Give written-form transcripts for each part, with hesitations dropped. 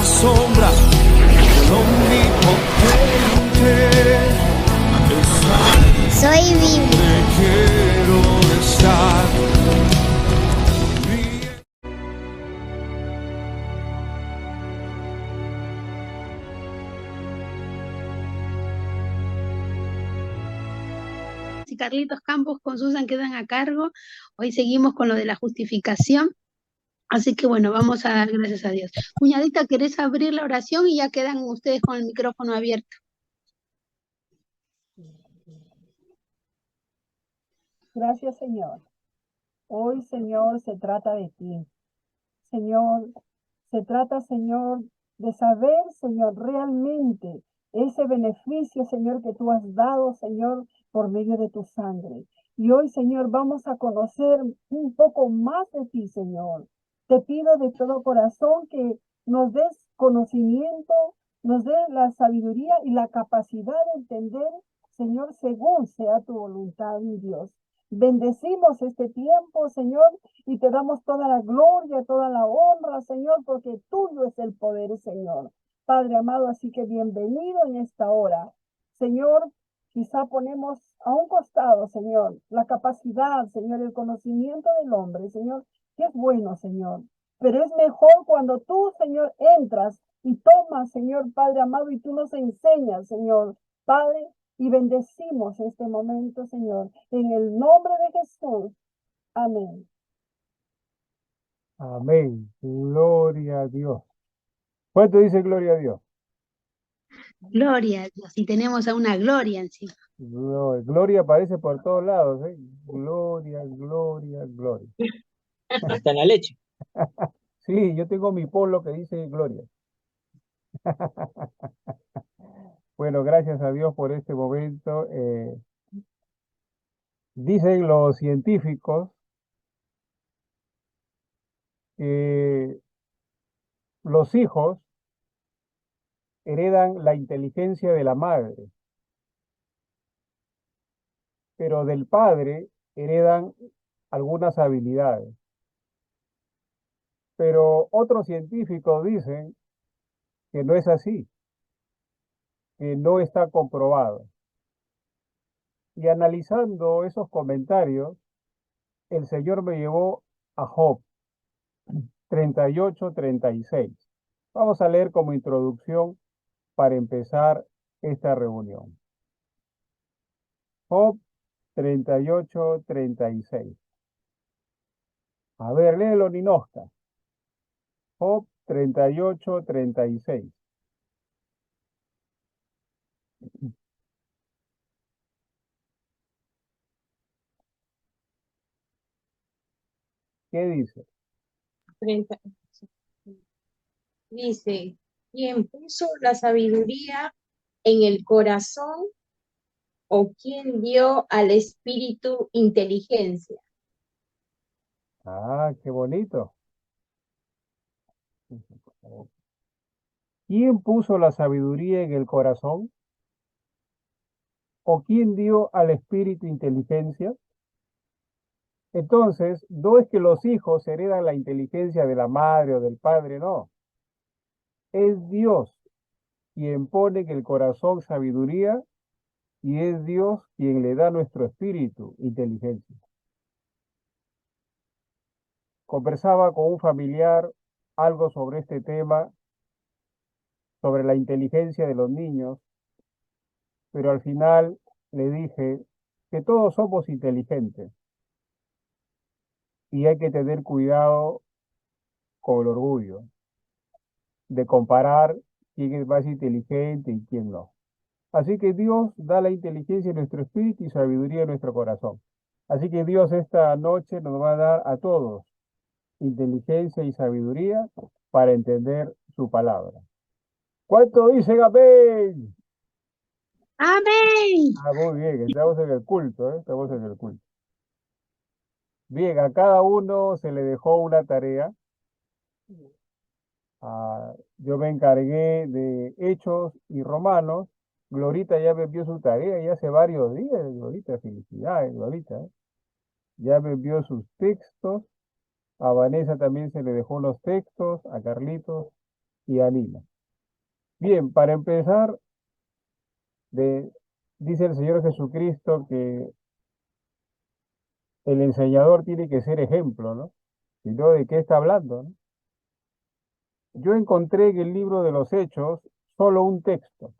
la sombra del omnipotente. Soy Biblia. Quiero estar. Y Carlitos Campos con Susan quedan a cargo. Hoy seguimos con lo de la justificación. Así que bueno, vamos a dar gracias a Dios. Cuñadita, ¿querés abrir la oración? Y ya quedan ustedes con el micrófono abierto. Gracias, Señor. Hoy, Señor, se trata de ti. Señor, se trata, Señor, de saber, Señor, realmente ese beneficio, Señor, que tú has dado, Señor, por medio de tu sangre. Y hoy, Señor, vamos a conocer un poco más de ti, Señor. Te pido de todo corazón que nos des conocimiento, nos des la sabiduría y la capacidad de entender, Señor, según sea tu voluntad, mi Dios. Bendecimos este tiempo, Señor, y te damos toda la gloria, toda la honra, Señor, porque tuyo es el poder, Señor. Padre amado, así que bienvenido en esta hora. Señor, quizá ponemos a un costado, Señor, la capacidad, Señor, el conocimiento del hombre, Señor, que es bueno, Señor. Pero es mejor cuando tú, Señor, entras y tomas, Señor, Padre amado, y tú nos enseñas, Señor, Padre, y bendecimos este momento, Señor, en el nombre de Jesús. Amén. Amén. Gloria a Dios. ¿Cuánto dice gloria a Dios? Gloria a Dios. Y tenemos a una gloria encima. Gloria aparece por todos lados, ¿eh? Gloria, gloria, gloria. Hasta en la leche. Sí, yo tengo mi polo que dice gloria. Bueno, gracias a Dios por este momento. Dicen los científicos que los hijos heredan la inteligencia de la madre, pero del padre heredan algunas habilidades. Pero otros científicos dicen que no es así, que no está comprobado. Y analizando esos comentarios, el Señor me llevó a Job 38-36. Vamos a leer como introducción para empezar esta reunión. Job 38-36. A ver, léelo, Ninosca. Job 38-36. ¿Qué dice? 30. Dice, ¿quién puso la sabiduría en el corazón o quién dio al espíritu inteligencia? Ah, qué bonito. ¿Quién puso la sabiduría en el corazón? ¿O quién dio al espíritu inteligencia? Entonces, no es que los hijos heredan la inteligencia de la madre o del padre, no. Es Dios quien pone en el corazón sabiduría y es Dios quien le da a nuestro espíritu inteligencia. Conversaba con un familiar algo sobre este tema, sobre la inteligencia de los niños, pero al final le dije que todos somos inteligentes y hay que tener cuidado con el orgullo de comparar quién es más inteligente y quién no. Así que Dios da la inteligencia en nuestro espíritu y sabiduría en nuestro corazón. Así que Dios esta noche nos va a dar a todos inteligencia y sabiduría para entender su palabra. ¿Cuánto dicen amén? ¡Amén! Ah, muy bien, estamos en el culto, ¿eh? Estamos en el culto. Bien, a cada uno se le dejó una tarea. Yo me encargué de Hechos y Romanos. Glorita ya me envió su tarea ya hace varios días. Glorita, felicidades, Glorita, ¿eh? Ya me envió sus textos. A Vanessa también se le dejó los textos, a Carlitos. y anima. Bien, para empezar, dice el Señor Jesucristo que el enseñador tiene que ser ejemplo, ¿no? Y luego, ¿de qué está hablando, no? Yo encontré en el libro de los Hechos solo un texto.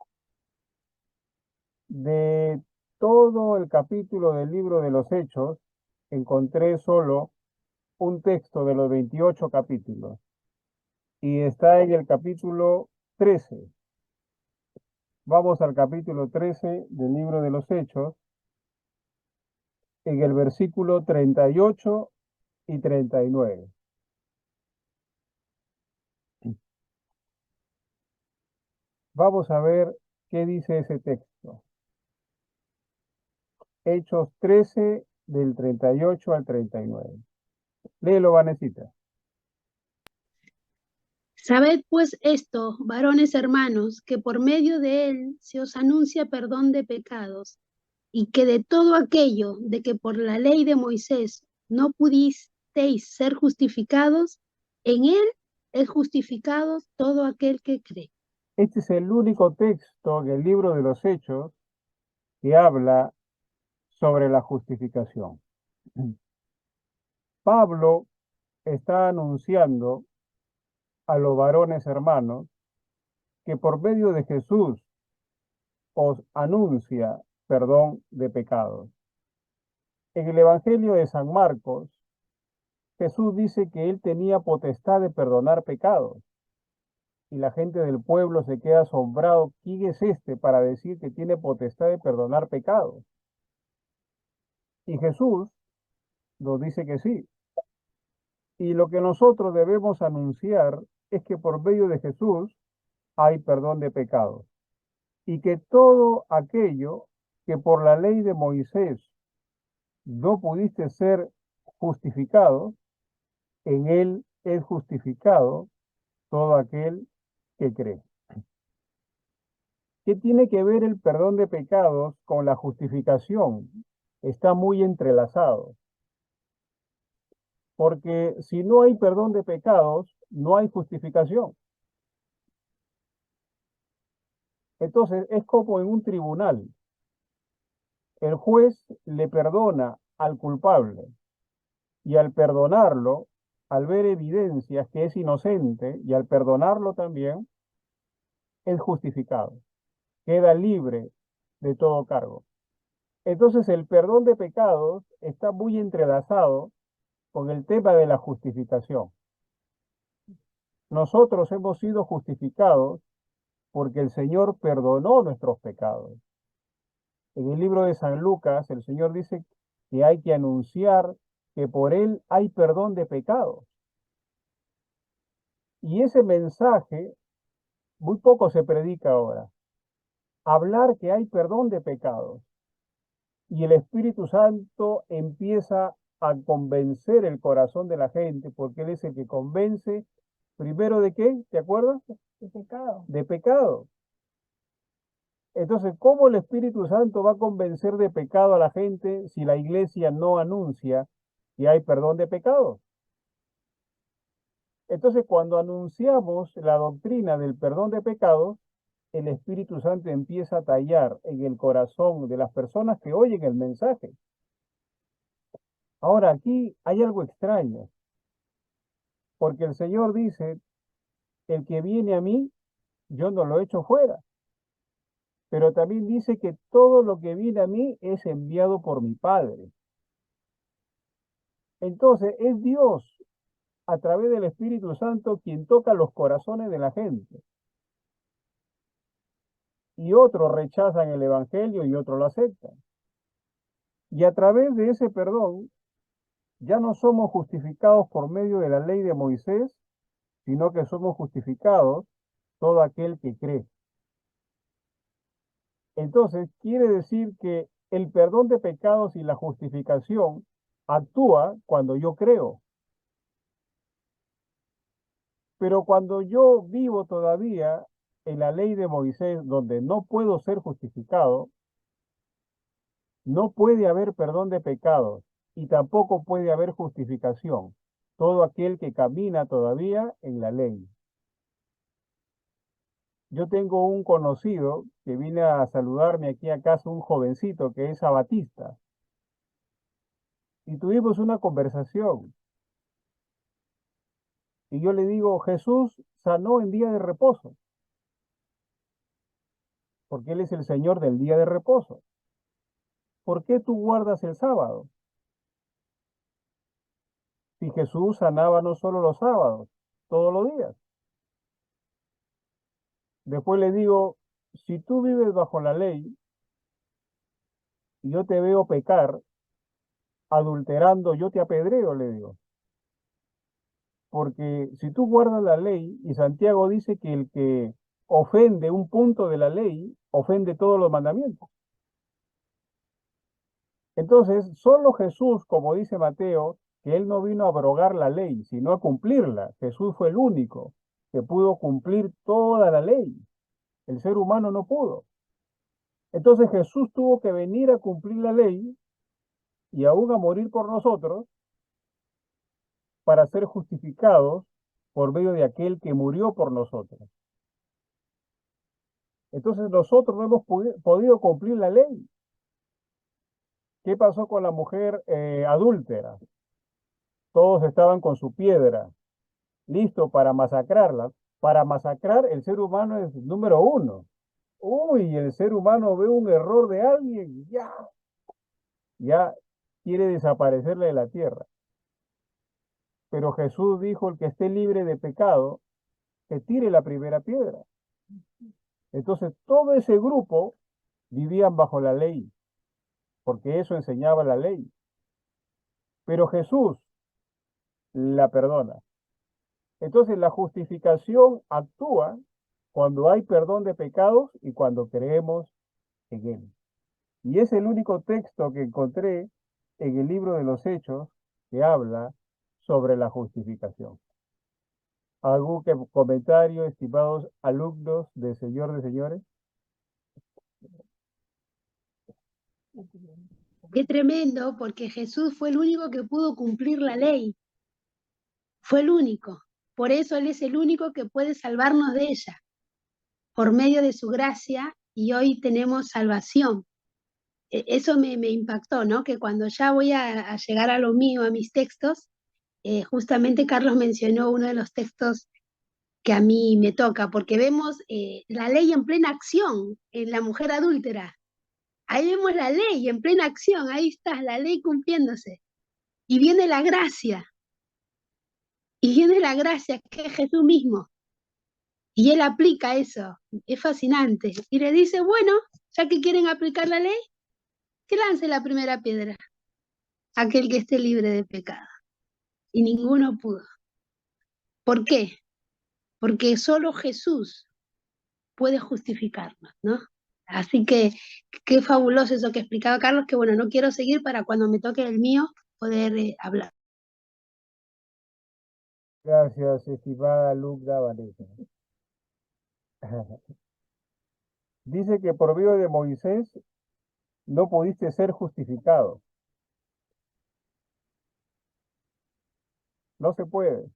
De todo el capítulo del libro de los Hechos, encontré solo un texto de los 28 capítulos. Y está en el capítulo 13. Vamos al capítulo 13 del libro de los Hechos, en el versículo 38 y 39. Vamos a ver qué dice ese texto. Hechos 13, del 38 al 39. Léelo, Vanesita. Sabed pues esto, varones hermanos, que por medio de él se os anuncia perdón de pecados, y que de todo aquello de que por la ley de Moisés no pudisteis ser justificados, en él es justificado todo aquel que cree. Este es el único texto en el libro de los Hechos que habla sobre la justificación. Pablo está anunciando a los varones hermanos que por medio de Jesús os anuncia perdón de pecados. En el Evangelio de San Marcos, Jesús dice que él tenía potestad de perdonar pecados. Y la gente del pueblo se queda asombrado. ¿Quién es este para decir que tiene potestad de perdonar pecados? Y Jesús nos dice que sí. Y lo que nosotros debemos anunciar es que por medio de Jesús hay perdón de pecados. Y que todo aquello que por la ley de Moisés no pudiste ser justificado, en él es justificado todo aquel que cree. ¿Qué tiene que ver el perdón de pecados con la justificación? Está muy entrelazado. Porque si no hay perdón de pecados, no hay justificación. Entonces es como en un tribunal. El juez le perdona al culpable y al perdonarlo, al ver evidencias que es inocente y al perdonarlo también, es justificado. Queda libre de todo cargo. Entonces el perdón de pecados está muy entrelazado con el tema de la justificación. Nosotros hemos sido justificados porque el Señor perdonó nuestros pecados. En el libro de San Lucas, el Señor dice que hay que anunciar que por Él hay perdón de pecados. Y ese mensaje muy poco se predica ahora. Hablar que hay perdón de pecados. Y el Espíritu Santo empieza a convencer el corazón de la gente, porque Él es el que convence, primero de qué, ¿te acuerdas? De pecado. De pecado. Entonces, ¿cómo el Espíritu Santo va a convencer de pecado a la gente si la iglesia no anuncia que hay perdón de pecados? Entonces, cuando anunciamos la doctrina del perdón de pecados, el Espíritu Santo empieza a tallar en el corazón de las personas que oyen el mensaje. Ahora, aquí hay algo extraño, porque el Señor dice, el que viene a mí, yo no lo echo fuera. Pero también dice que todo lo que viene a mí es enviado por mi Padre. Entonces, es Dios, a través del Espíritu Santo, quien toca los corazones de la gente. Y otros rechazan el Evangelio y otros lo aceptan. Y a través de ese perdón, ya no somos justificados por medio de la ley de Moisés, sino que somos justificados todo aquel que cree. Entonces, quiere decir que el perdón de pecados y la justificación actúa cuando yo creo. Pero cuando yo vivo todavía en la ley de Moisés, donde no puedo ser justificado, no puede haber perdón de pecados y tampoco puede haber justificación. Todo aquel que camina todavía en la ley. Yo tengo un conocido que viene a saludarme aquí a casa, un jovencito que es sabatista. Y tuvimos una conversación. Y yo le digo, Jesús sanó en día de reposo, porque Él es el Señor del día de reposo. ¿Por qué tú guardas el sábado? Si Jesús sanaba no solo los sábados, todos los días. Después le digo, si tú vives bajo la ley y yo te veo pecar, adulterando, yo te apedreo, le digo. Porque si tú guardas la ley, y Santiago dice que el que ofende un punto de la ley, ofende todos los mandamientos. Entonces, solo Jesús, como dice Mateo, que él no vino a abrogar la ley, sino a cumplirla. Jesús fue el único que pudo cumplir toda la ley. El ser humano no pudo. Entonces Jesús tuvo que venir a cumplir la ley y aún a morir por nosotros para ser justificados por medio de aquel que murió por nosotros. Entonces nosotros no hemos podido cumplir la ley. ¿Qué pasó con la mujer adúltera? Todos estaban con su piedra, listo para masacrarla. Para masacrar, el ser humano es número uno. Uy, el ser humano ve un error de alguien, ya quiere desaparecerle de la tierra. Pero Jesús dijo, el que esté libre de pecado, que tire la primera piedra. Entonces, todo ese grupo vivían bajo la ley, porque eso enseñaba la ley. Pero Jesús la perdona. Entonces, la justificación actúa cuando hay perdón de pecados y cuando creemos en Él. Y es el único texto que encontré en el libro de los Hechos que habla sobre la justificación. ¿Algún comentario, estimados alumnos del Señor de Señores? Qué tremendo, porque Jesús fue el único que pudo cumplir la ley. Fue el único. Por eso Él es el único que puede salvarnos de ella, por medio de su gracia, y hoy tenemos salvación. Eso me impactó, ¿no? Que cuando ya voy a llegar a lo mío, a mis textos, justamente Carlos mencionó uno de los textos que a mí me toca, porque vemos la ley en plena acción en la mujer adúltera. Ahí vemos la ley en plena acción, ahí está, la ley cumpliéndose. Y viene la gracia, que es Jesús mismo. Y Él aplica eso, es fascinante. Y le dice, bueno, ya que quieren aplicar la ley, que lance la primera piedra, aquel que esté libre de pecado. Y ninguno pudo. ¿Por qué? Porque solo Jesús puede justificarnos, ¿no? Así que qué fabuloso eso que explicaba Carlos, que bueno, no quiero seguir para cuando me toque el mío poder hablar. Gracias, estimada Lugda Vanessa. Dice que por medio de Moisés no pudiste ser justificado. No se puede,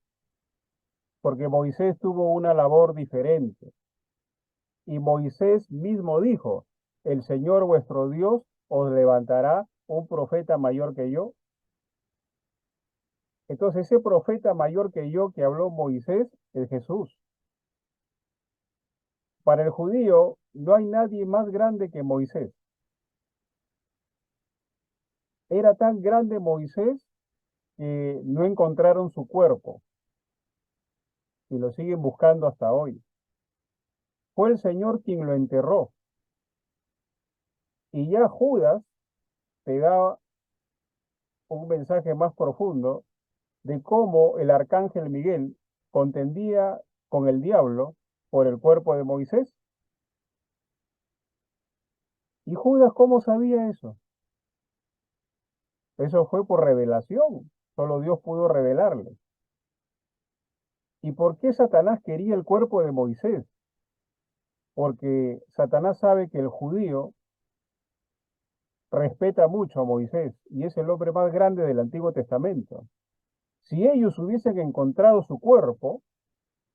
porque Moisés tuvo una labor diferente. Y Moisés mismo dijo, el Señor vuestro Dios os levantará un profeta mayor que yo. Entonces ese profeta mayor que yo que habló Moisés es Jesús. Para el judío no hay nadie más grande que Moisés. Era tan grande Moisés que no encontraron su cuerpo y lo siguen buscando hasta hoy. Fue el Señor quien lo enterró. Y ya Judas te da un mensaje más profundo de cómo el arcángel Miguel contendía con el diablo por el cuerpo de Moisés. ¿Y Judas cómo sabía eso? Eso fue por revelación. Solo Dios pudo revelarle. ¿Y por qué Satanás quería el cuerpo de Moisés? Porque Satanás sabe que el judío respeta mucho a Moisés y es el hombre más grande del Antiguo Testamento. Si ellos hubiesen encontrado su cuerpo,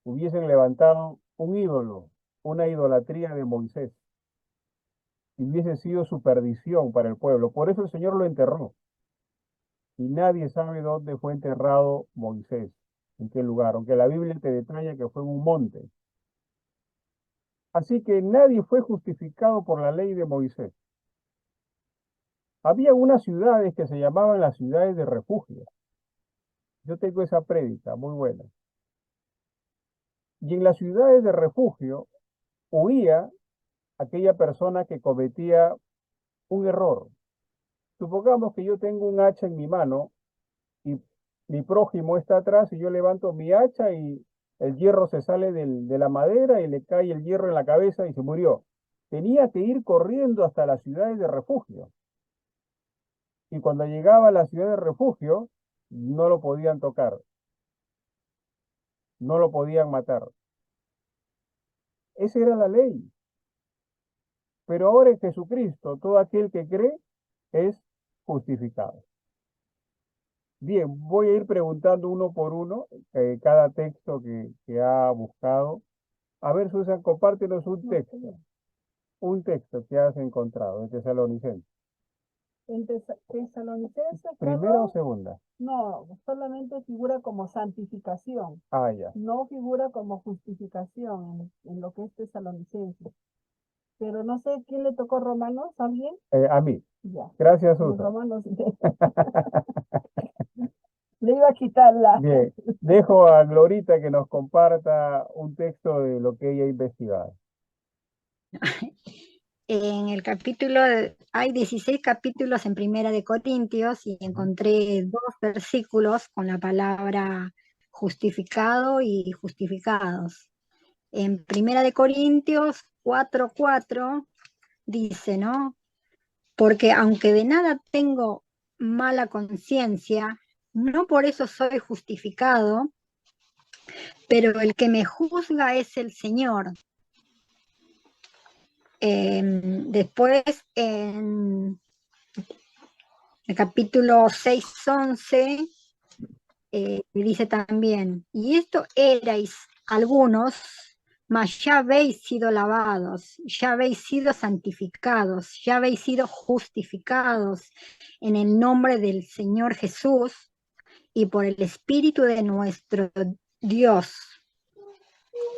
hubiesen levantado un ídolo una idolatría de Moisés y hubiese sido su perdición para el pueblo. Por eso el Señor lo enterró. Y nadie sabe dónde fue enterrado Moisés, en qué lugar, aunque la Biblia te detalla que fue en un monte. Así que nadie fue justificado por la ley de Moisés. Había unas ciudades que se llamaban las ciudades de refugio. Yo tengo esa prédica, muy buena. Y en las ciudades de refugio huía aquella persona que cometía un error. Supongamos que yo tengo un hacha en mi mano y mi prójimo está atrás y yo levanto mi hacha y el hierro se sale de la madera y le cae el hierro en la cabeza y se murió. Tenía que ir corriendo hasta las ciudades de refugio. Y cuando llegaba a la ciudad de refugio, no lo podían tocar, no lo podían matar. Esa era la ley. Pero ahora en Jesucristo, todo aquel que cree es justificado. Bien, voy a ir preguntando uno por uno cada texto que ha buscado. A ver, Susan, compártenos un texto que has encontrado de Tesalonicenses. En Tesalonicenses, ¿Primera o Carlos, segunda? no, solamente figura como santificación, Ah, ya. no figura como justificación en lo que es Tesalonicenses. Pero no sé quién le tocó Romanos, ¿alguien? A mí. Ya, Gracias, los Susan. Romanos. Le iba a quitar la. Bien, dejo a Glorita que nos comparta un texto de lo que ella ha investigado. En el capítulo, hay 16 capítulos en Primera de Corintios y encontré 2 versículos con la palabra justificado y justificados. En Primera de Corintios 4:4 dice, ¿no? Porque aunque de nada tengo mala conciencia, no por eso soy justificado, pero el que me juzga es el Señor. Después, en el capítulo 6:11, dice también, y esto erais algunos, mas ya habéis sido lavados, ya habéis sido santificados, ya habéis sido justificados en el nombre del Señor Jesús y por el Espíritu de nuestro Dios.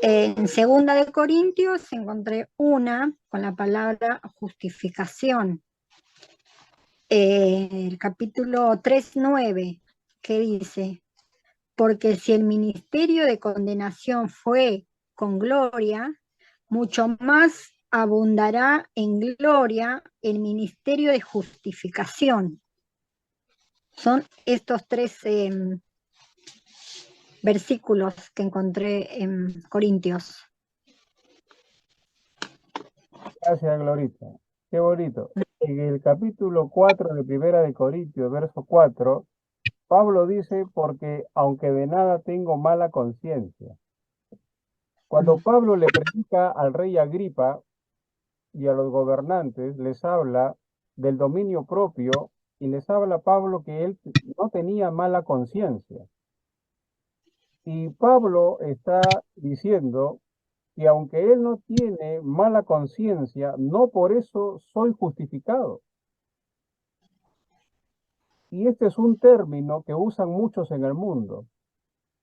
En Segunda de Corintios encontré una con la palabra justificación. El capítulo 3:9, que dice, porque si el ministerio de condenación fue con gloria, mucho más abundará en gloria el ministerio de justificación. Son estos 3 versículos que encontré en Corintios. Gracias, Glorita. Qué bonito. En el capítulo 4 de Primera de Corintios, verso 4, Pablo dice, porque aunque de nada tengo mala conciencia. Cuando Pablo le predica al rey Agripa y a los gobernantes, les habla del dominio propio y les habla Pablo que él no tenía mala conciencia. Y Pablo está diciendo que aunque él no tiene mala conciencia, no por eso soy justificado. Y este es un término que usan muchos en el mundo.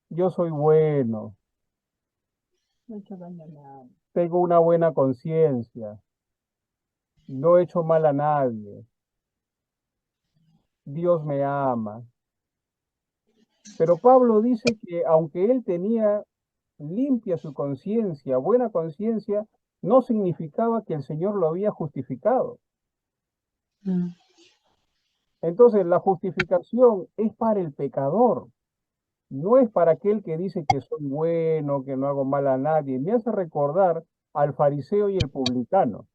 Yo soy bueno, No he hecho daño a nadie. tengo una buena conciencia, no he hecho mal a nadie, Dios me ama. Pero Pablo dice que aunque él tenía limpia su conciencia, buena conciencia, no significaba que el Señor lo había justificado. Entonces, la justificación es para el pecador, no es para aquel que dice que soy bueno, que no hago mal a nadie. Me hace recordar al fariseo y el publicano.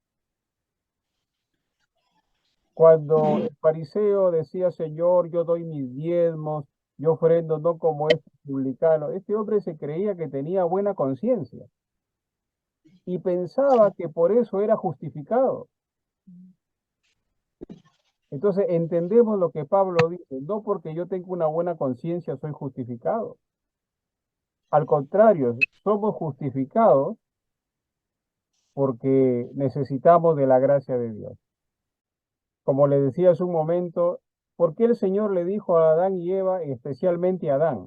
Cuando el fariseo decía, Señor, yo doy mis diezmos, yo ofrendo no como este publicano, este hombre se creía que tenía buena conciencia y pensaba que por eso era justificado. Entonces entendemos lo que Pablo dice, no porque yo tengo una buena conciencia soy justificado. Al contrario, somos justificados porque necesitamos de la gracia de Dios. Como le decía hace un momento, ¿por qué el Señor le dijo a Adán y Eva, especialmente a Adán,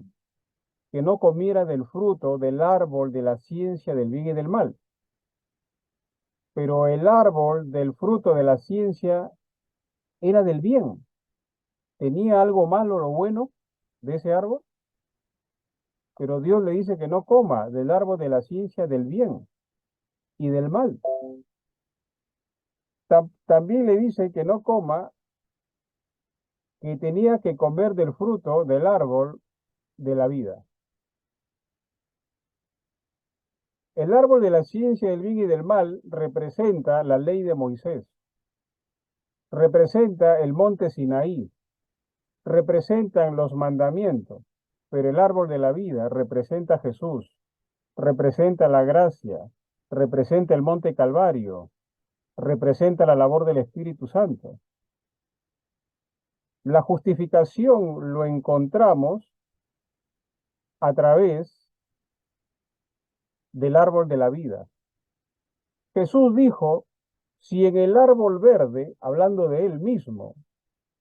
que no comiera del fruto del árbol de la ciencia del bien y del mal? Pero el árbol del fruto de la ciencia era del bien. ¿Tenía algo malo o bueno de ese árbol? Pero Dios le dice que no coma del árbol de la ciencia del bien y del mal. También le dice que no coma, que tenía que comer del fruto del árbol de la vida. El árbol de la ciencia del bien y del mal representa la ley de Moisés, representa el monte Sinaí, representan los mandamientos, pero el árbol de la vida representa a Jesús, representa la gracia, representa el monte Calvario, representa la labor del Espíritu Santo. La justificación lo encontramos a través del árbol de la vida. Jesús dijo, si en el árbol verde, hablando de él mismo,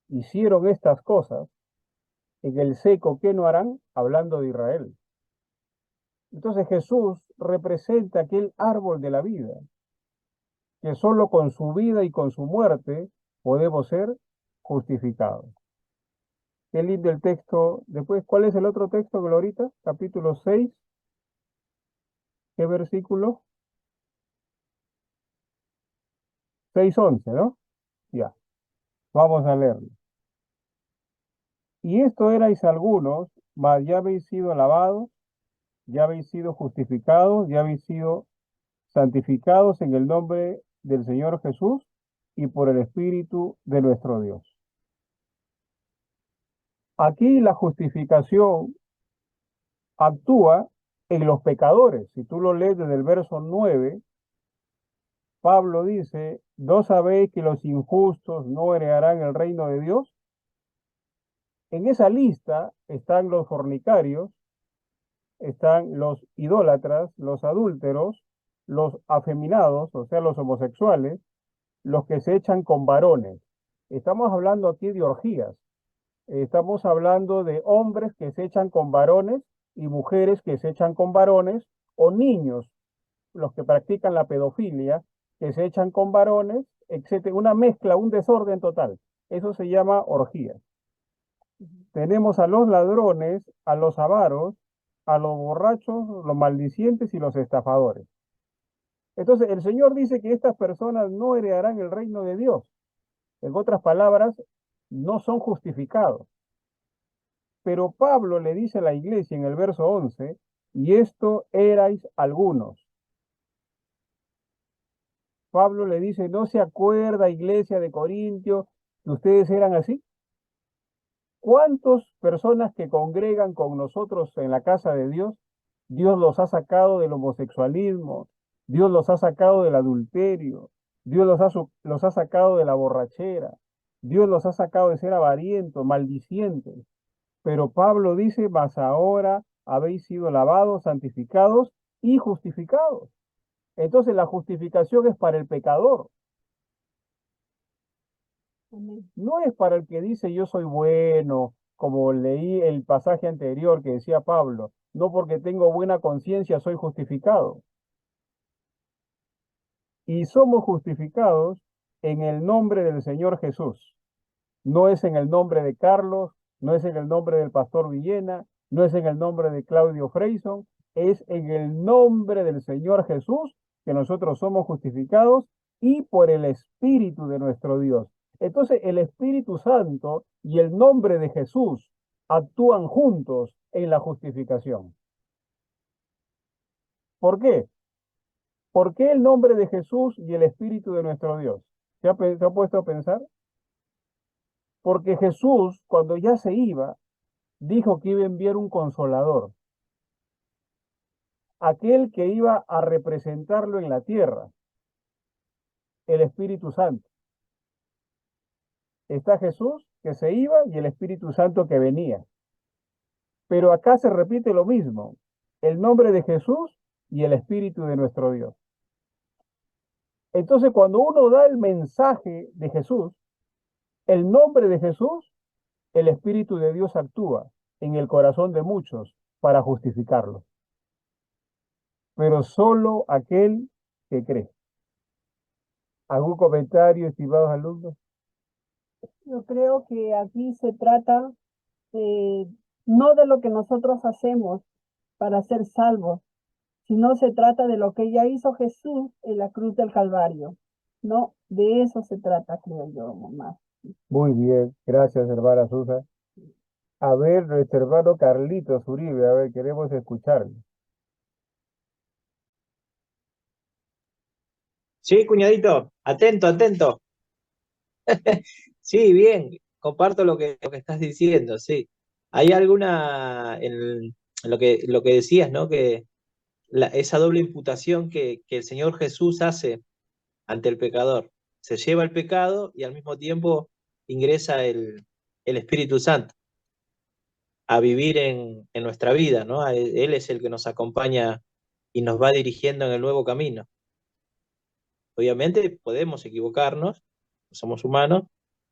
hicieron estas cosas, en el seco, ¿qué no harán? Hablando de Israel. Entonces Jesús representa aquel árbol de la vida, que solo con su vida y con su muerte podemos ser justificados. Qué lindo el texto. Después, ¿cuál es el otro texto, Glorita? Capítulo 6. ¿Qué versículo? 6:11, ¿no? Ya. Vamos a leerlo. Y esto erais algunos, mas ya habéis sido lavados, ya habéis sido justificados, ya habéis sido santificados en el nombre del Señor Jesús y por el Espíritu de nuestro Dios. Aquí la justificación actúa en los pecadores. Si tú lo lees desde el verso 9, Pablo dice, ¿no sabéis que los injustos no heredarán el reino de Dios? En esa lista están los fornicarios, están los idólatras, los adúlteros, los afeminados, o sea, los homosexuales, los que se echan con varones. Estamos hablando aquí de orgías. Estamos hablando de hombres que se echan con varones y mujeres que se echan con varones, o niños, los que practican la pedofilia, que se echan con varones, etc. Una mezcla, un desorden total. Eso se llama orgía. Tenemos a los ladrones, a los avaros, a los borrachos, los maldicientes y los estafadores. Entonces, el Señor dice que estas personas no heredarán el reino de Dios. En otras palabras, no son justificados. Pero Pablo le dice a la iglesia en el verso 11, y esto erais algunos. Pablo le dice, ¿no se acuerda, iglesia de Corintio, que ustedes eran así? ¿Cuántas personas que congregan con nosotros en la casa de Dios, Dios los ha sacado del homosexualismo, Dios los ha sacado del adulterio, Dios los ha sacado de la borrachera, Dios los ha sacado de ser avarientos, maldicientes? Pero Pablo dice, mas ahora habéis sido lavados, santificados y justificados. Entonces la justificación es para el pecador. No es para el que dice yo soy bueno, como leí el pasaje anterior que decía Pablo, no porque tengo buena conciencia soy justificado. Y somos justificados en el nombre del Señor Jesús. No es en el nombre de Carlos, no es en el nombre del pastor Villena, no es en el nombre de Claudio Freyson, es en el nombre del Señor Jesús que nosotros somos justificados y por el Espíritu de nuestro Dios. Entonces el Espíritu Santo y el nombre de Jesús actúan juntos en la justificación. ¿Por qué? ¿Por qué el nombre de Jesús y el Espíritu de nuestro Dios? ¿Se ha puesto a pensar? Porque Jesús, cuando ya se iba, dijo que iba a enviar un consolador, aquel que iba a representarlo en la tierra, el Espíritu Santo. Está Jesús que se iba y el Espíritu Santo que venía. Pero acá se repite lo mismo, el nombre de Jesús y el Espíritu de nuestro Dios. Entonces, cuando uno da el mensaje de Jesús, el nombre de Jesús, el Espíritu de Dios actúa en el corazón de muchos para justificarlo, pero solo aquel que cree. ¿Algún comentario, estimados alumnos? Yo creo que aquí se trata no de lo que nosotros hacemos para ser salvos, sino se trata de lo que ya hizo Jesús en la cruz del Calvario. No, de eso se trata, creo yo, mamá. Muy bien, gracias, hermana Susa. A ver, nuestro hermano Carlitos Uribe, a ver, queremos escucharle. Sí, cuñadito, atento, atento. Sí, bien, comparto lo que estás diciendo, sí. Hay alguna, en lo que decías, ¿no? Que esa doble imputación que el Señor Jesús hace ante el pecador. Se lleva el pecado y al mismo tiempo ingresa el Espíritu Santo a vivir en nuestra vida, ¿no? Él es el que nos acompaña y nos va dirigiendo en el nuevo camino. Obviamente podemos equivocarnos, somos humanos,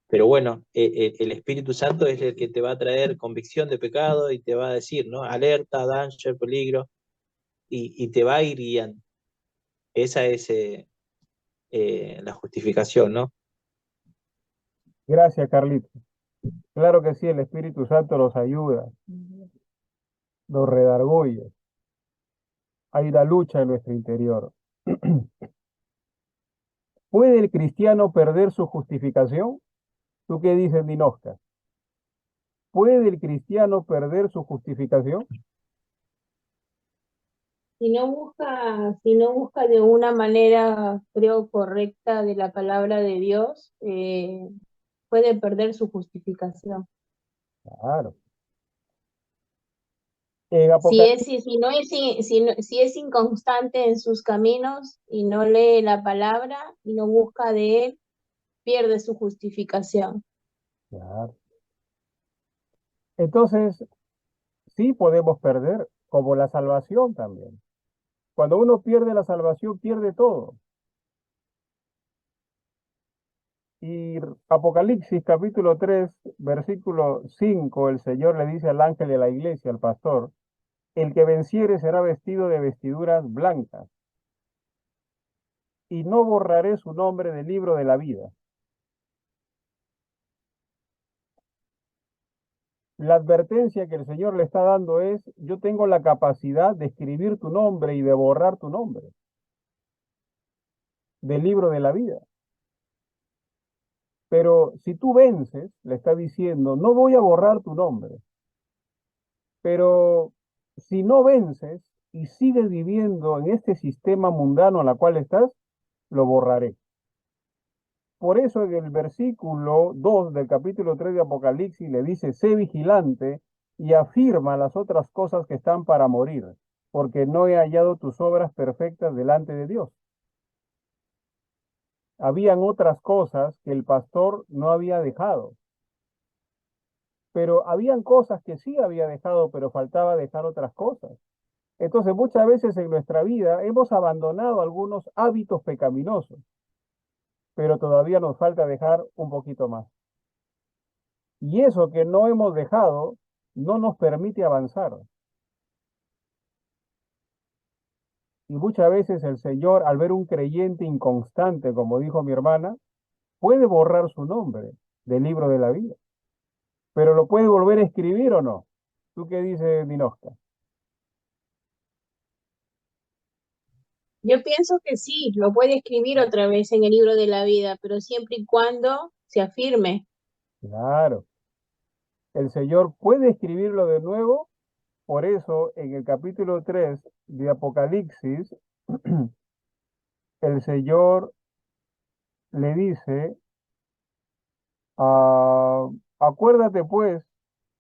pero bueno, el Espíritu Santo es el que te va a traer convicción de pecado y te va a decir, ¿no? Alerta, danger, peligro, y te va a ir guiando. Esa es la justificación, ¿no? Gracias, Carlitos. Claro que sí, el Espíritu Santo nos ayuda, nos redarguye. Hay una lucha en nuestro interior. ¿Puede el cristiano perder su justificación? ¿Tú qué dices, Dinosca? ¿Puede el cristiano perder su justificación? Si no busca de una manera, creo, correcta de la palabra de Dios, puede perder su justificación. Claro. En Si no es, si es inconstante en sus caminos y no lee la palabra y no busca de él, pierde su justificación. Claro. Entonces, sí podemos perder, como la salvación también. Cuando uno pierde la salvación, pierde todo. Y Apocalipsis capítulo 3, versículo 5, el Señor le dice al ángel de la iglesia, al pastor, el que venciere será vestido de vestiduras blancas, y no borraré su nombre del libro de la vida. La advertencia que el Señor le está dando es, yo tengo la capacidad de escribir tu nombre y de borrar tu nombre del libro de la vida. Pero si tú vences, le está diciendo, no voy a borrar tu nombre. Pero si no vences y sigues viviendo en este sistema mundano en el cual estás, lo borraré. Por eso en el versículo 2 del capítulo 3 de Apocalipsis le dice, sé vigilante y afirma las otras cosas que están para morir, porque no he hallado tus obras perfectas delante de Dios. Habían otras cosas que el pastor no había dejado, pero habían cosas que sí había dejado, pero faltaba dejar otras cosas. Entonces muchas veces en nuestra vida hemos abandonado algunos hábitos pecaminosos, pero todavía nos falta dejar un poquito más. Y eso que no hemos dejado no nos permite avanzar. Y muchas veces el Señor, al ver un creyente inconstante, como dijo mi hermana, puede borrar su nombre del libro de la vida. Pero ¿lo puede volver a escribir o no? ¿Tú qué dices, Dinosca? Yo pienso que sí, lo puede escribir otra vez en el libro de la vida, pero siempre y cuando se afirme. Claro, el Señor puede escribirlo de nuevo. Por eso, en el capítulo 3 de Apocalipsis, el Señor le dice, acuérdate pues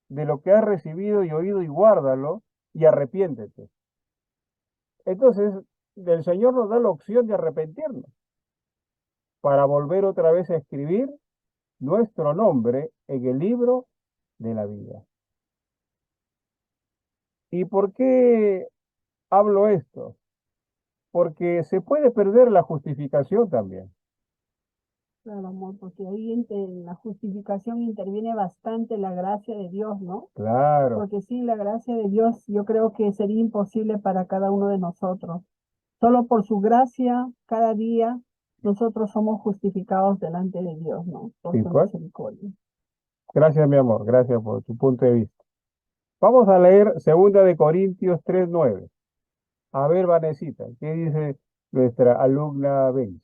de lo que has recibido y oído y guárdalo y arrepiéntete. Entonces, el Señor nos da la opción de arrepentirnos para volver otra vez a escribir nuestro nombre en el libro de la vida. ¿Y por qué hablo esto? porque se puede perder la justificación también. Claro, amor, porque ahí en la justificación interviene bastante la gracia de Dios, ¿no? Claro, Porque sin la gracia de Dios yo creo que sería imposible para cada uno de nosotros. Solo por su gracia, cada día, nosotros somos justificados delante de Dios, ¿no? Por sí, su pues. misericordia. Gracias, mi amor, gracias por tu punto de vista. Vamos a leer 2 Corintios 3:9. A ver, Vanesita, ¿qué dice nuestra alumna Benz?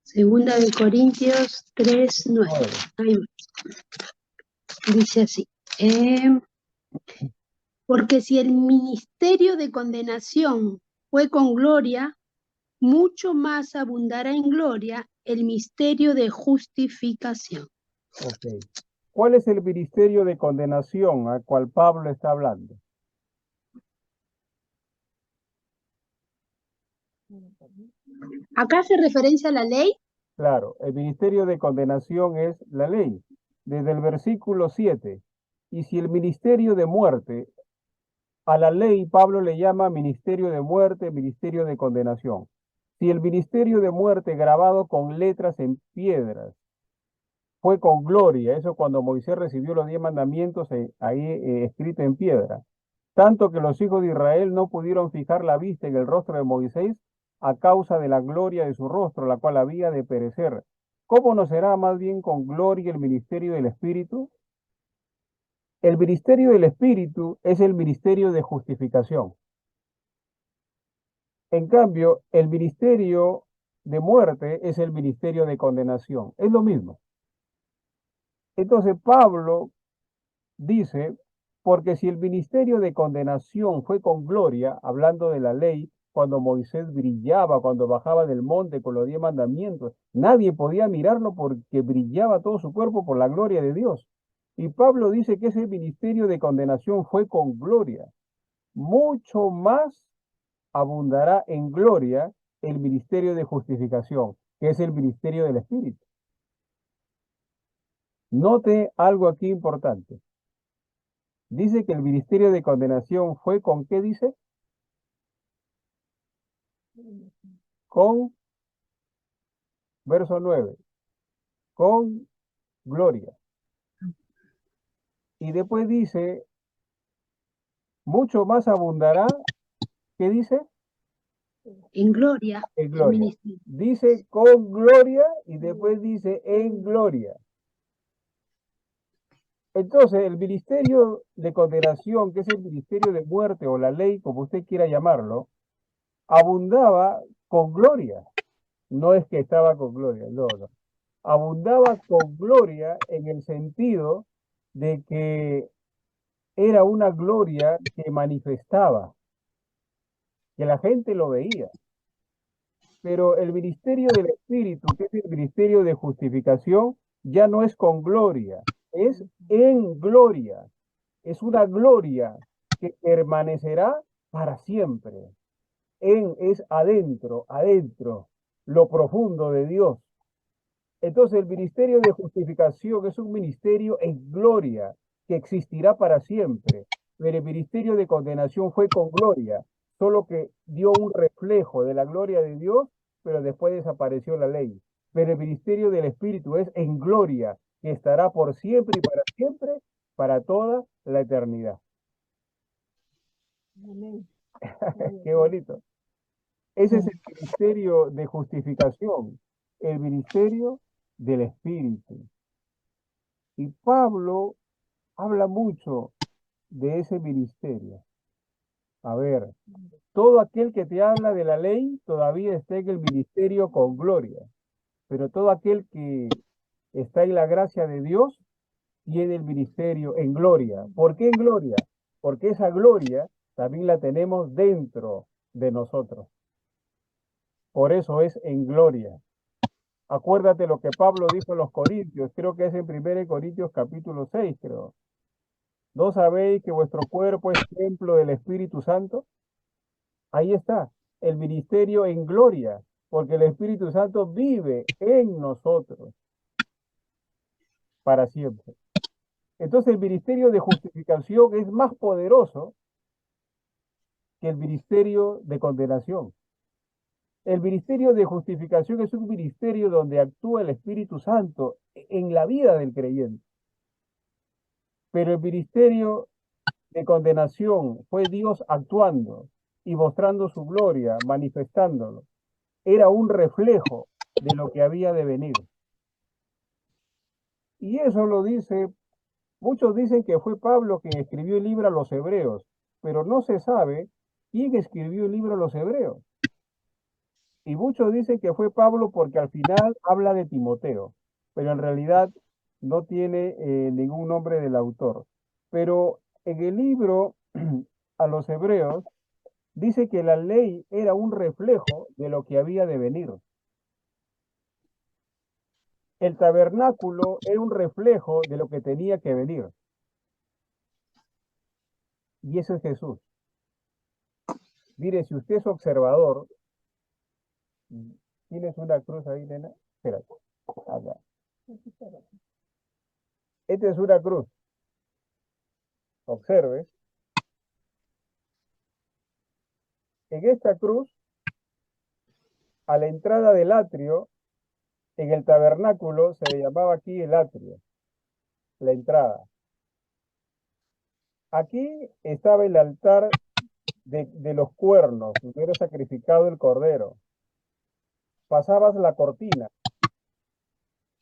Segunda de Corintios 3:9. 9. Ahí va. Dice así. Porque si el ministerio de condenación fue con gloria, mucho más abundará en gloria el misterio de justificación. Ok. ¿Cuál es el ministerio de condenación al cual Pablo está hablando? Acá hace referencia a la ley. Claro, el ministerio de condenación es la ley. Desde el versículo 7. Y si el ministerio de muerte, a la ley Pablo le llama ministerio de muerte, ministerio de condenación. Si el ministerio de muerte grabado con letras en piedras fue con gloria, eso cuando Moisés recibió los 10 mandamientos ahí escrito en piedra, tanto que los hijos de Israel no pudieron fijar la vista en el rostro de Moisés a causa de la gloria de su rostro, la cual había de perecer. ¿Cómo no será más bien con gloria el ministerio del Espíritu? El ministerio del Espíritu es el ministerio de justificación. En cambio, el ministerio de muerte es el ministerio de condenación. Es lo mismo. Entonces, Pablo dice, porque si el ministerio de condenación fue con gloria, hablando de la ley, cuando Moisés brillaba, cuando bajaba del monte con los 10 mandamientos, nadie podía mirarlo porque brillaba todo su cuerpo por la gloria de Dios. Y Pablo dice que ese ministerio de condenación fue con gloria. Mucho más abundará en gloria el ministerio de justificación, que es el ministerio del Espíritu. Note algo aquí importante. Dice que el ministerio de condenación fue con ¿qué dice? Con, verso 9, con gloria. Y después dice, mucho más abundará, ¿qué dice? En gloria, En el gloria. ministerio. Dice con gloria y después dice en gloria. Entonces, el ministerio de condenación, que es el ministerio de muerte o la ley, como usted quiera llamarlo, abundaba con gloria. No es que estaba con gloria, no, no. Abundaba con gloria en el sentido de que era una gloria que manifestaba, que la gente lo veía. Pero el ministerio del Espíritu, que es el ministerio de justificación, ya no es con gloria, es en gloria. Es una gloria que permanecerá para siempre. En es adentro, adentro, lo profundo de Dios. Entonces el ministerio de justificación es un ministerio en gloria que existirá para siempre. Pero el ministerio de condenación fue con gloria, solo que dio un reflejo de la gloria de Dios, pero después desapareció la ley. Pero el ministerio del Espíritu es en gloria, que estará por siempre, para toda la eternidad. Amén. Qué bonito. Ese es el ministerio de justificación, el ministerio del Espíritu. Y Pablo habla mucho de ese ministerio. A ver, todo aquel que te habla de la ley todavía está en el ministerio con gloria, pero todo aquel que está en la gracia de Dios tiene el ministerio en gloria. ¿Por qué en gloria? Porque esa gloria también la tenemos dentro de nosotros. Por eso es en gloria. Acuérdate lo que Pablo dijo a los Corintios, creo que es en 1 Corintios capítulo 6, creo. ¿No sabéis que vuestro cuerpo es templo del Espíritu Santo? Ahí está, el ministerio en gloria, porque el Espíritu Santo vive en nosotros para siempre. Entonces el ministerio de justificación es más poderoso que el ministerio de condenación. El ministerio de justificación es un ministerio donde actúa el Espíritu Santo en la vida del creyente. Pero el ministerio de condenación fue Dios actuando y mostrando su gloria, manifestándolo. Era un reflejo de lo que había de venir. Y eso lo dice, muchos dicen que fue Pablo quien escribió el libro a los hebreos, pero no se sabe quién escribió el libro a los hebreos. Y muchos dicen que fue Pablo porque al final habla de Timoteo, pero en realidad no tiene ningún nombre del autor. Pero en el libro a los hebreos dice que la ley era un reflejo de lo que había de venir. El tabernáculo era un reflejo de lo que tenía que venir. Y eso es Jesús. Mire, si usted es observador, ¿tienes una cruz ahí, nena? Espérate. Acá. Esta es una cruz. Observe. En esta cruz, a la entrada del atrio, en el tabernáculo se le llamaba aquí el atrio, la entrada. Aquí estaba el altar de los cuernos, donde era sacrificado el cordero. Pasabas la cortina.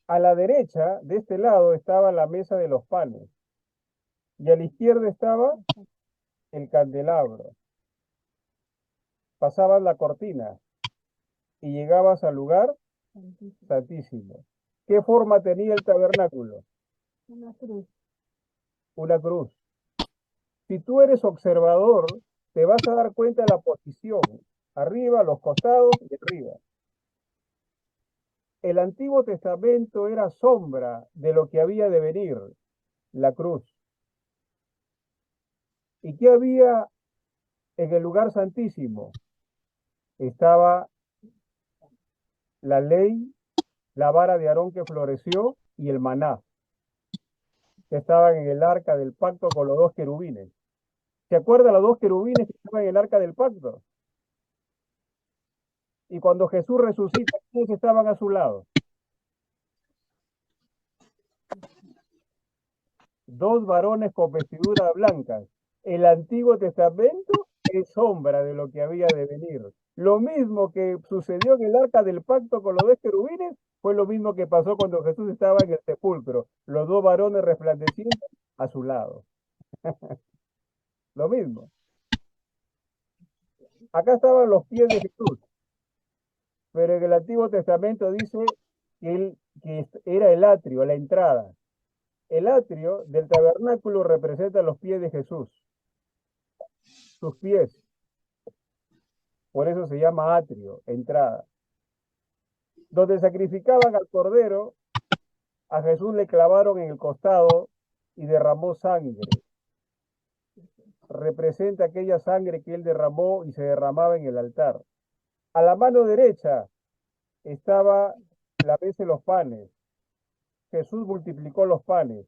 A la derecha, de este lado, estaba la mesa de los panes. Y a la izquierda estaba el candelabro. Pasabas la cortina y llegabas al lugar santísimo. ¿Qué forma tenía el tabernáculo? Una cruz. Una cruz. Si tú eres observador, te vas a dar cuenta de la posición. Arriba, los costados y arriba. El Antiguo Testamento era sombra de lo que había de venir, la cruz. ¿Y qué había en el lugar santísimo? Estaba la ley, la vara de Aarón que floreció y el maná, que estaban en el arca del pacto con los dos querubines. ¿Se acuerdan los dos querubines que estaban en el arca del pacto? Y cuando Jesús resucita, ¿quiénes estaban a su lado? Dos varones con vestiduras blancas. El Antiguo Testamento es sombra de lo que había de venir. Lo mismo que sucedió en el arca del pacto con los dos querubines, fue lo mismo que pasó cuando Jesús estaba en el sepulcro. Los dos varones resplandecientes a su lado. Lo mismo. Acá estaban los pies de Jesús, pero en el Antiguo Testamento dice que era el atrio, la entrada. El atrio del tabernáculo representa los pies de Jesús, sus pies. Por eso se llama atrio, entrada. Donde sacrificaban al cordero, a Jesús le clavaron en el costado y derramó sangre. Representa aquella sangre que él derramó y se derramaba en el altar. A la mano derecha estaba la mesa de los panes. Jesús multiplicó los panes.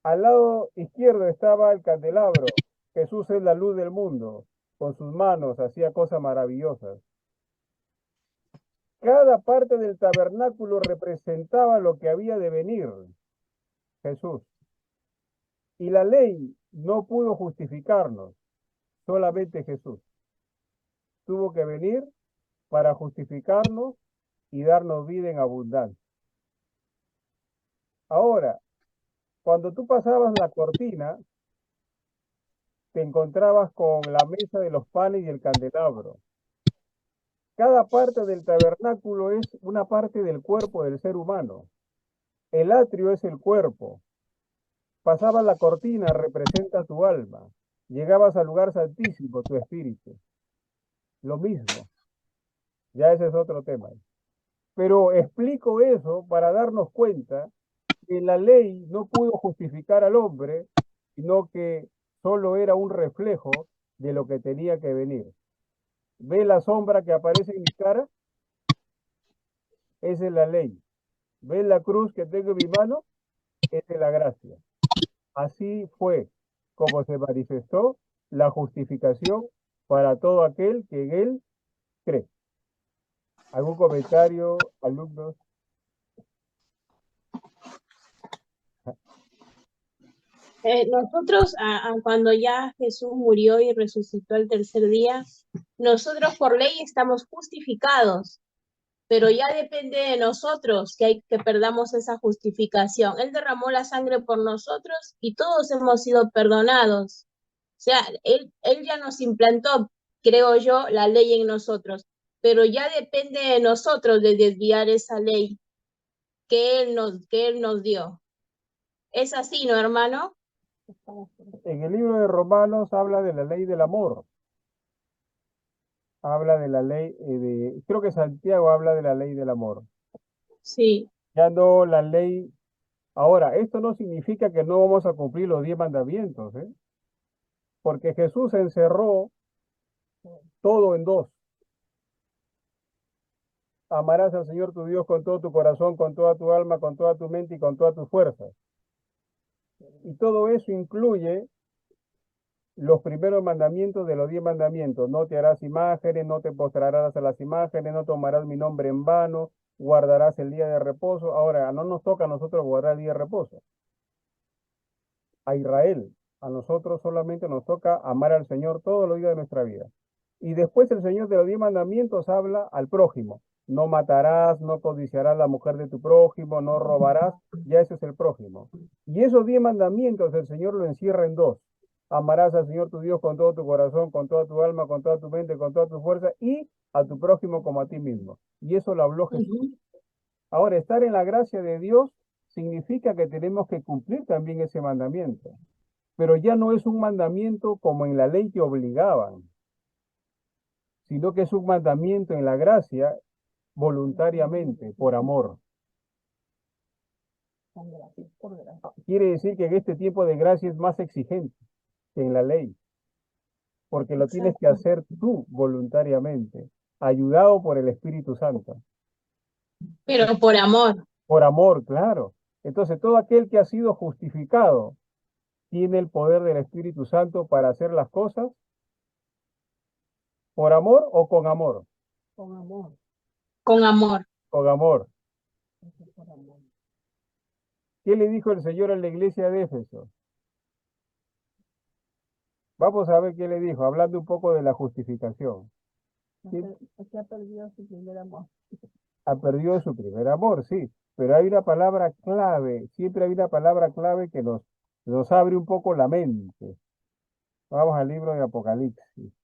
Al lado izquierdo estaba el candelabro. Jesús es la luz del mundo. Con sus manos hacía cosas maravillosas. Cada parte del tabernáculo representaba lo que había de venir, Jesús. Y la ley no pudo justificarnos, solamente Jesús. Tuvo que venir para justificarnos y darnos vida en abundancia. Ahora, cuando tú pasabas la cortina, te encontrabas con la mesa de los panes y el candelabro. Cada parte del tabernáculo es una parte del cuerpo del ser humano. El atrio es el cuerpo. Pasabas la cortina, representa tu alma. Llegabas al lugar santísimo, tu espíritu. Lo mismo. Ya ese es otro tema. Pero explico eso para darnos cuenta que la ley no pudo justificar al hombre, sino que solo era un reflejo de lo que tenía que venir. ¿Ve la sombra que aparece en mi cara? Esa es la ley. ¿Ve la cruz que tengo en mi mano? Esa es la gracia. Así fue como se manifestó la justificación para todo aquel que en él cree. ¿Algún comentario, alumnos? Nosotros, cuando ya Jesús murió y resucitó el tercer día, nosotros por ley estamos justificados, pero ya depende de nosotros que perdamos esa justificación. Él derramó la sangre por nosotros y todos hemos sido perdonados. O sea, él ya nos implantó, creo yo, la ley en nosotros, pero ya depende de nosotros de desviar esa ley que él nos dio. ¿Es así, no, hermano? En el libro de Romanos habla de la ley del amor. Habla de la ley creo que Santiago habla de la ley del amor. Sí. Ya no la ley. Ahora, esto no significa que no vamos a cumplir los 10 mandamientos, ¿eh? Porque Jesús encerró todo en 2. Amarás al Señor tu Dios con todo tu corazón, con toda tu alma, con toda tu mente y con todas tus fuerzas. Y todo eso incluye los primeros mandamientos de los 10 mandamientos. No te harás imágenes, no te postrarás a las imágenes, no tomarás mi nombre en vano, guardarás el día de reposo. Ahora, no nos toca a nosotros guardar el día de reposo. A Israel, a nosotros solamente nos toca amar al Señor todos los días de nuestra vida. Y después el Señor de los 10 mandamientos habla al prójimo. No matarás, no codiciarás la mujer de tu prójimo, no robarás, ya ese es el prójimo. Y esos 10 mandamientos el Señor lo encierra en 2. Amarás al Señor tu Dios con todo tu corazón, con toda tu alma, con toda tu mente, con toda tu fuerza, y a tu prójimo como a ti mismo. Y eso lo habló Jesús. Ahora, estar en la gracia de Dios significa que tenemos que cumplir también ese mandamiento. Pero ya no es un mandamiento como en la ley que obligaban, sino que es un mandamiento en la gracia voluntariamente, por amor. Quiere decir que en este tiempo de gracia es más exigente que en la ley, porque lo tienes que hacer tú voluntariamente, ayudado por el Espíritu Santo. Pero por amor. Por amor, claro. Entonces, todo aquel que ha sido justificado tiene el poder del Espíritu Santo para hacer las cosas por amor o con amor. Con amor. Con amor. Con amor. ¿Qué le dijo el Señor a la iglesia de Éfeso? Vamos a ver qué le dijo, hablando un poco de la justificación. Porque ha perdido su primer amor. Ha perdido su primer amor, sí, pero hay una palabra clave, siempre hay una palabra clave que nos abre un poco la mente. Vamos al libro de Apocalipsis.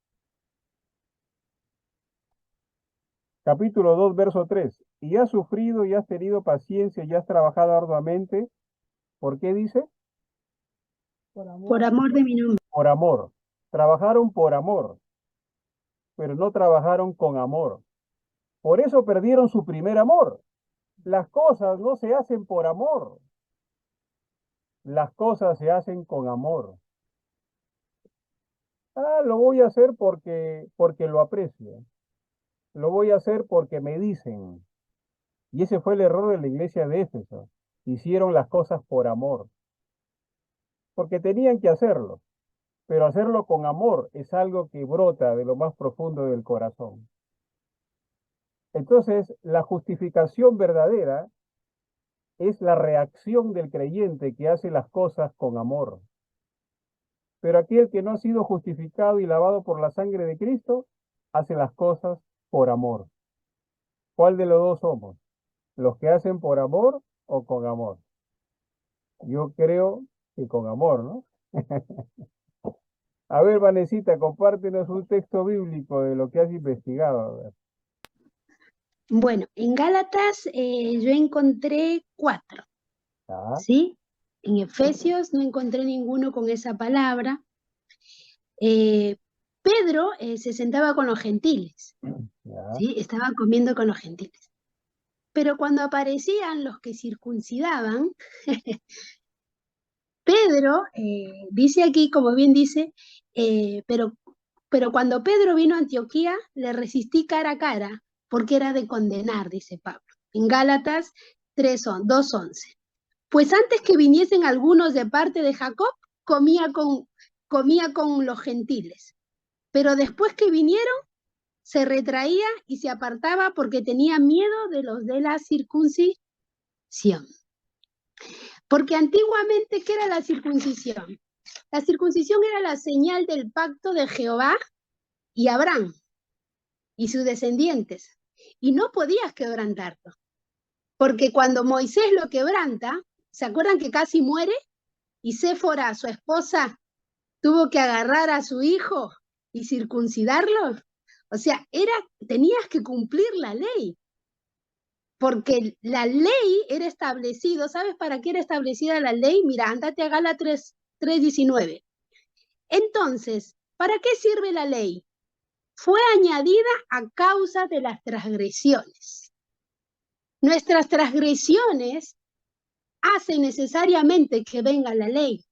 Capítulo 2, verso 3. Y has sufrido y has tenido paciencia y has trabajado arduamente. ¿Por qué dice? Por amor de mi nombre. Por amor. Trabajaron por amor, pero no trabajaron con amor. Por eso perdieron su primer amor. Las cosas no se hacen por amor. Las cosas se hacen con amor. Lo voy a hacer porque lo aprecio. Lo voy a hacer porque me dicen. Y ese fue el error de la iglesia de Éfeso. Hicieron las cosas por amor. Porque tenían que hacerlo. Pero hacerlo con amor es algo que brota de lo más profundo del corazón. Entonces, la justificación verdadera es la reacción del creyente que hace las cosas con amor. Pero aquel que no ha sido justificado y lavado por la sangre de Cristo, hace las cosas por amor. ¿Cuál de los dos somos? ¿Los que hacen por amor o con amor? Yo creo que con amor, ¿no? A ver, Vanesita, compártenos un texto bíblico de lo que has investigado. A ver. Bueno, en Gálatas yo encontré 4, ¿Ah? ¿sí? En Efesios no encontré ninguno con esa palabra. Pedro se sentaba con los gentiles, ¿Ya? ¿sí? Estaba comiendo con los gentiles. Pero cuando aparecían los que circuncidaban, Pedro dice aquí, como bien dice, pero cuando Pedro vino a Antioquía, le resistí cara a cara, porque era de condenar, dice Pablo. En Gálatas 2:11. Pues antes que viniesen algunos de parte de Jacob, comía con comía con los gentiles. Pero después que vinieron, se retraía y se apartaba porque tenía miedo de los de la circuncisión. Porque antiguamente, ¿qué era la circuncisión? La circuncisión era la señal del pacto de Jehová y Abraham y sus descendientes. Y no podías quebrantarlo. Porque cuando Moisés lo quebranta, ¿se acuerdan que casi muere? Y Séfora, su esposa, tuvo que agarrar a su hijo y circuncidarlo. O sea, tenías que cumplir la ley. Porque la ley era establecido, ¿sabes para qué era establecida la ley? Mira, ándate a Gálatas 3:19. Entonces, ¿para qué sirve la ley? Fue añadida a causa de las transgresiones. Nuestras transgresiones hacen necesariamente que venga la ley,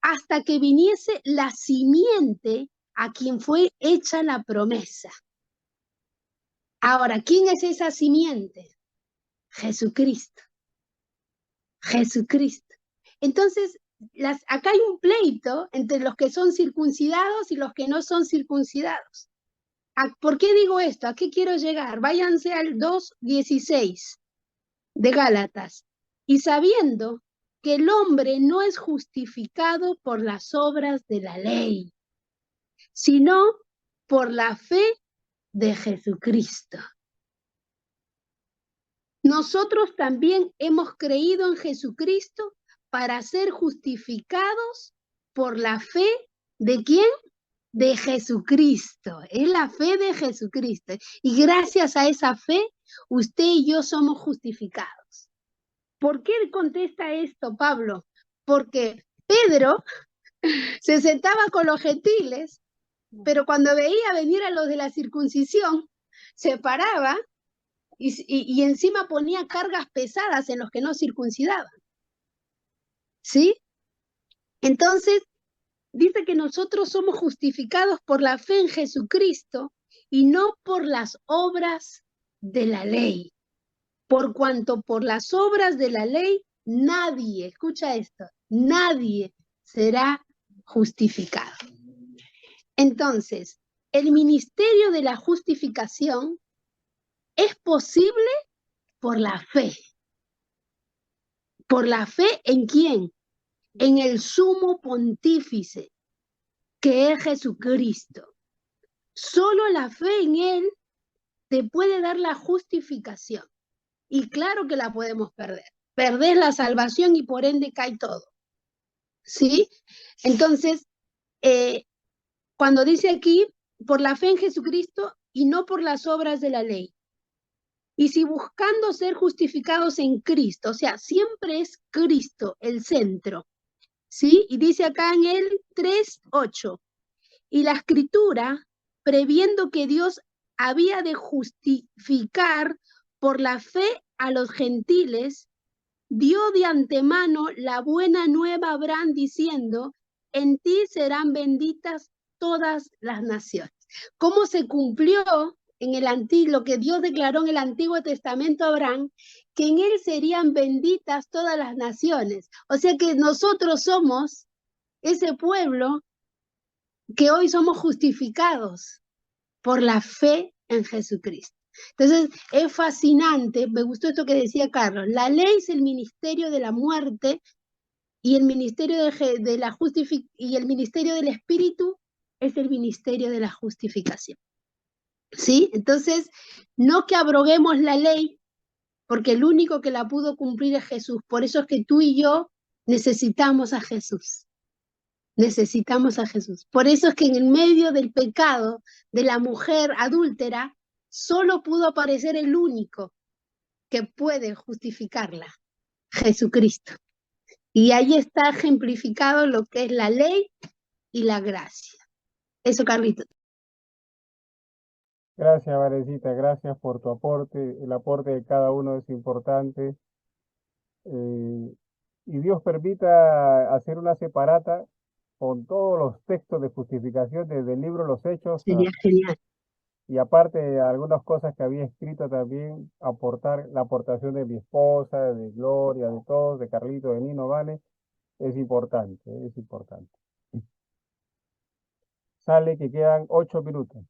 hasta que viniese la simiente a quien fue hecha la promesa. Ahora, ¿quién es esa simiente? Jesucristo. Jesucristo. Entonces, acá hay un pleito entre los que son circuncidados y los que no son circuncidados. ¿Por qué digo esto? ¿A qué quiero llegar? Váyanse al 2:16 de Gálatas. Y sabiendo que el hombre no es justificado por las obras de la ley, sino por la fe de Jesucristo. Nosotros también hemos creído en Jesucristo para ser justificados por la fe ¿de quién? De Jesucristo. Es la fe de Jesucristo. Y gracias a esa fe, usted y yo somos justificados. ¿Por qué contesta esto, Pablo? Porque Pedro se sentaba con los gentiles, pero cuando veía venir a los de la circuncisión, se paraba y encima ponía cargas pesadas en los que no circuncidaban. ¿Sí? Entonces, dice que nosotros somos justificados por la fe en Jesucristo y no por las obras de la ley. Por cuanto por las obras de la ley, nadie, escucha esto, nadie será justificado. Entonces, el ministerio de la justificación es posible por la fe. ¿Por la fe en quién? En el sumo pontífice, que es Jesucristo. Solo la fe en Él te puede dar la justificación. Y claro que la podemos perder. Perdés la salvación y por ende cae todo. ¿Sí? Entonces, cuando dice aquí, por la fe en Jesucristo y no por las obras de la ley. Y si buscando ser justificados en Cristo, o sea, siempre es Cristo el centro, ¿sí? Y dice acá en el 3:8, y la Escritura, previendo que Dios había de justificar por la fe a los gentiles, dio de antemano la buena nueva a Abraham diciendo, en ti serán benditas todas las naciones. ¿Cómo se cumplió en lo que Dios declaró en el Antiguo Testamento a Abraham? Que en él serían benditas todas las naciones. O sea que nosotros somos ese pueblo que hoy somos justificados por la fe en Jesucristo. Entonces, es fascinante, me gustó esto que decía Carlos, la ley es el ministerio de la muerte y el ministerio de la y el ministerio del Espíritu es el ministerio de la justificación. ¿Sí? Entonces, no que abroguemos la ley, porque el único que la pudo cumplir es Jesús. Por eso es que tú y yo necesitamos a Jesús. Necesitamos a Jesús. Por eso es que en el medio del pecado de la mujer adúltera, solo pudo aparecer el único que puede justificarla, Jesucristo. Y ahí está ejemplificado lo que es la ley y la gracia. Eso, Carlito. Gracias, Varecita, gracias por tu aporte. El aporte de cada uno es importante. Y Dios permita hacer una separata con todos los textos de justificación desde el libro Los Hechos Sería genial. y aparte de algunas cosas que había escrito también, aportar la aportación de mi esposa, de Gloria, de todos, de Carlito, de Nino, ¿vale? Es importante, es importante. Sale que quedan 8 minutos.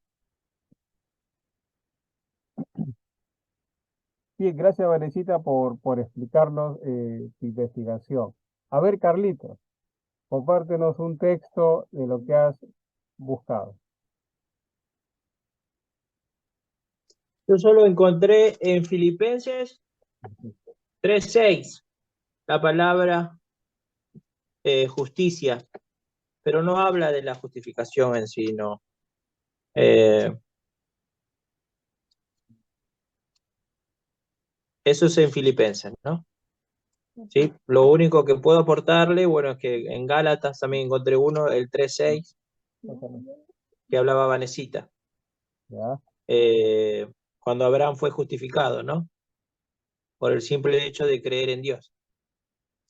Bien, gracias Vanesita por explicarnos tu investigación. A ver, Carlitos, compártenos un texto de lo que has buscado. Yo solo encontré en Filipenses 3:6 la palabra justicia, pero no habla de la justificación en sí, no. Eso es en Filipenses, ¿no? ¿Sí? Lo único que puedo aportarle, bueno, es que en Gálatas también encontré uno, el 3:6, que hablaba Vanesita, ¿Ya? cuando Abraham fue justificado, ¿no? Por el simple hecho de creer en Dios,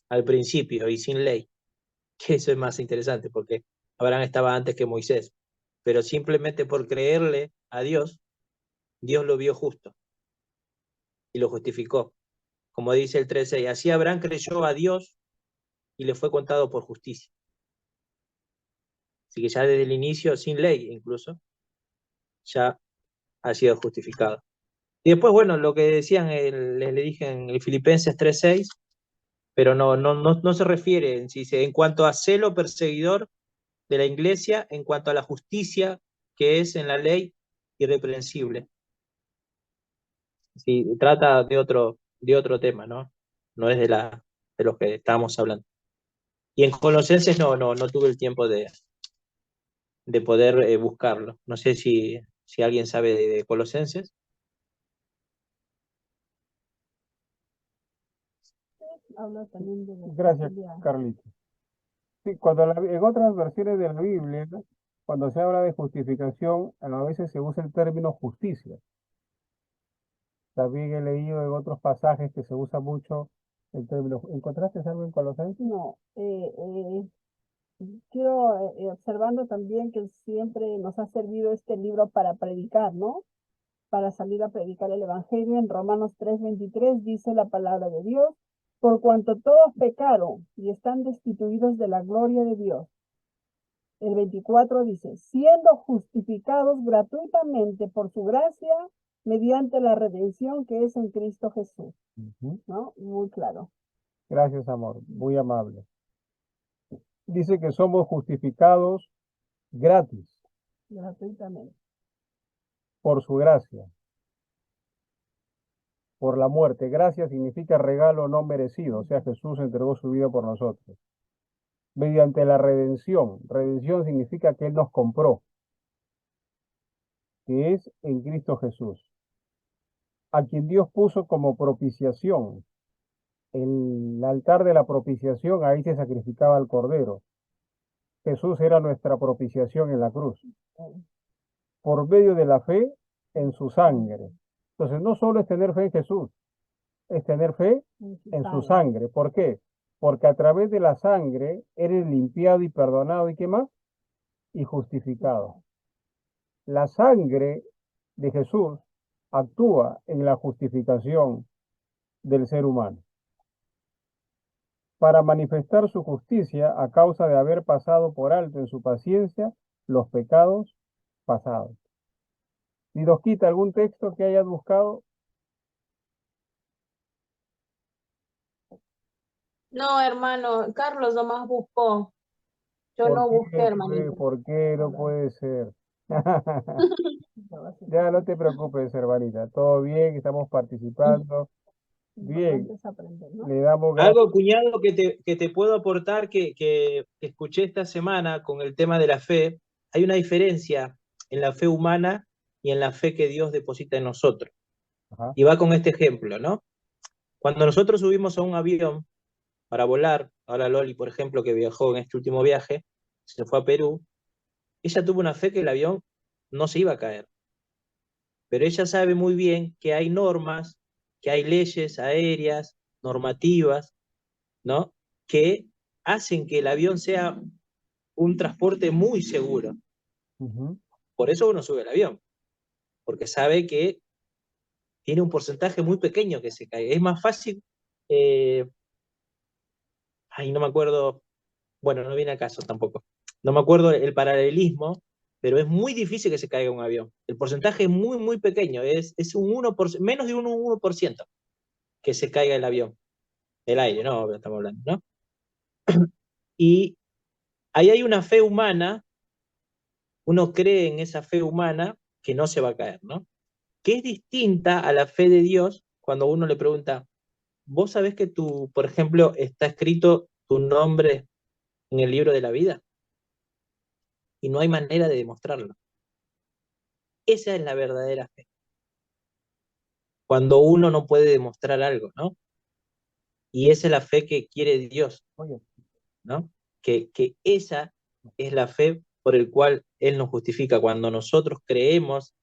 al principio y sin ley, que eso es más interesante, porque Abraham estaba antes que Moisés, pero simplemente por creerle a Dios, Dios lo vio justo y lo justificó. Como dice el 3:6, así Abraham creyó a Dios y le fue contado por justicia. Así que ya desde el inicio, sin ley incluso, ya ha sido justificado. Y después, bueno, lo que decían, le dije en el Filipenses 3:6, pero no se refiere en cuanto a celo perseguidor de la iglesia, en cuanto a la justicia que es en la ley irreprensible. Sí, trata de otro tema, ¿no? No es de los que estábamos hablando. Y en Colosenses no tuve el tiempo de poder buscarlo. No sé si alguien sabe de Colosenses. Habla también de la Gracias, familia. Carlitos. Sí, en otras versiones de la Biblia, cuando se habla de justificación, a veces se usa el término justicia. También he leído en otros pasajes que se usa mucho el término. ¿Encontraste algo en Colosenses? No, quiero observando también que siempre nos ha servido este libro para predicar, ¿no? Para salir a predicar el Evangelio. En Romanos 3:23 dice la palabra de Dios, por cuanto todos pecaron y están destituidos de la gloria de Dios. El 24 dice, siendo justificados gratuitamente por su gracia, mediante la redención que es en Cristo Jesús. Ujú. ¿No? Muy claro. Gracias, amor. Muy amable. Dice que somos justificados gratis Gratuitamente. por su gracia, por la muerte. Gracia significa regalo no merecido, o sea, Jesús entregó su vida por nosotros. Mediante la redención. Redención significa que Él nos compró, que es en Cristo Jesús, a quien Dios puso como propiciación. El altar de la propiciación, ahí se sacrificaba el cordero. Jesús era nuestra propiciación en la cruz, por medio de la fe en su sangre. Entonces, no solo es tener fe en Jesús, es tener fe en su sangre. ¿Por qué? Porque a través de la sangre eres limpiado y perdonado, ¿y qué más? Y justificado. La sangre de Jesús actúa en la justificación del ser humano para manifestar su justicia a causa de haber pasado por alto en su paciencia los pecados pasados. Si nos quita algún texto que hayas buscado, No, hermano, Carlos nomás buscó. Yo ¿por no busqué, qué, pues? hermanito. ¿Por qué no puede ser? Ya no te preocupes, hermanita. Todo bien, estamos participando. Bien, Importante es aprender, ¿no? le damos gracias. Algo, cuñado, que te puedo aportar que escuché esta semana con el tema de la fe. Hay una diferencia en la fe humana y en la fe que Dios deposita en nosotros. Ajá. Y va con este ejemplo, ¿no? Cuando nosotros subimos a un avión para volar, ahora Loli, por ejemplo, que viajó en este último viaje, se fue a Perú, ella tuvo una fe que el avión no se iba a caer. Pero ella sabe muy bien que hay normas, que hay leyes aéreas, normativas, ¿no? Que hacen que el avión sea un transporte muy seguro. Ujú. Por eso uno sube al avión, porque sabe que tiene un porcentaje muy pequeño que se cae. Es más fácil, no me acuerdo, bueno, no viene a caso tampoco. No me acuerdo el paralelismo, pero es muy difícil que se caiga un avión. El porcentaje es muy, muy pequeño, es un 1%, menos de un 1% que se caiga el avión, el aire, no, estamos hablando, ¿no? Y ahí hay una fe humana, uno cree en esa fe humana que no se va a caer, ¿no? Que es distinta a la fe de Dios cuando uno le pregunta, ¿vos sabés que por ejemplo, está escrito tu nombre en el libro de la vida? Y no hay manera de demostrarlo. Esa es la verdadera fe. Cuando uno no puede demostrar algo, ¿no? Y esa es la fe que quiere Dios, ¿no? Que esa es la fe por el cual Él nos justifica. Cuando nosotros creemos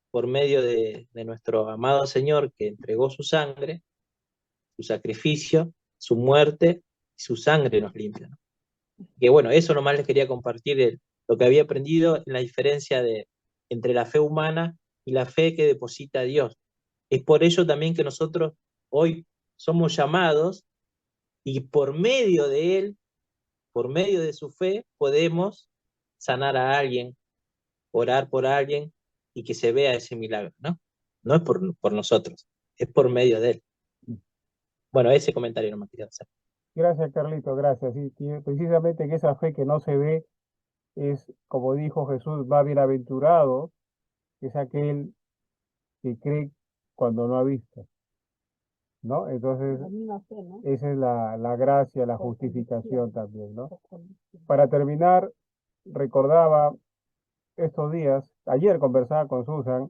por medio de nuestro amado Señor que entregó su sangre, su sacrificio, su muerte, su sangre nos limpia, ¿no? Que bueno, eso nomás les quería compartir lo que había aprendido en la diferencia entre la fe humana y la fe que deposita Dios. Es por ello también que nosotros hoy somos llamados y por medio de Él, por medio de su fe, podemos sanar a alguien, orar por alguien y que se vea ese milagro, ¿no? No es por nosotros, es por medio de Él. Bueno, ese comentario no me quería hacer. Gracias, Carlito, gracias. Sí, precisamente en esa fe que no se ve es, como dijo Jesús, va bienaventurado, es aquel que cree cuando no ha visto, ¿no? Entonces, esa es la gracia, la justificación también, ¿no? Para terminar, recordaba estos días, ayer conversaba con Susan,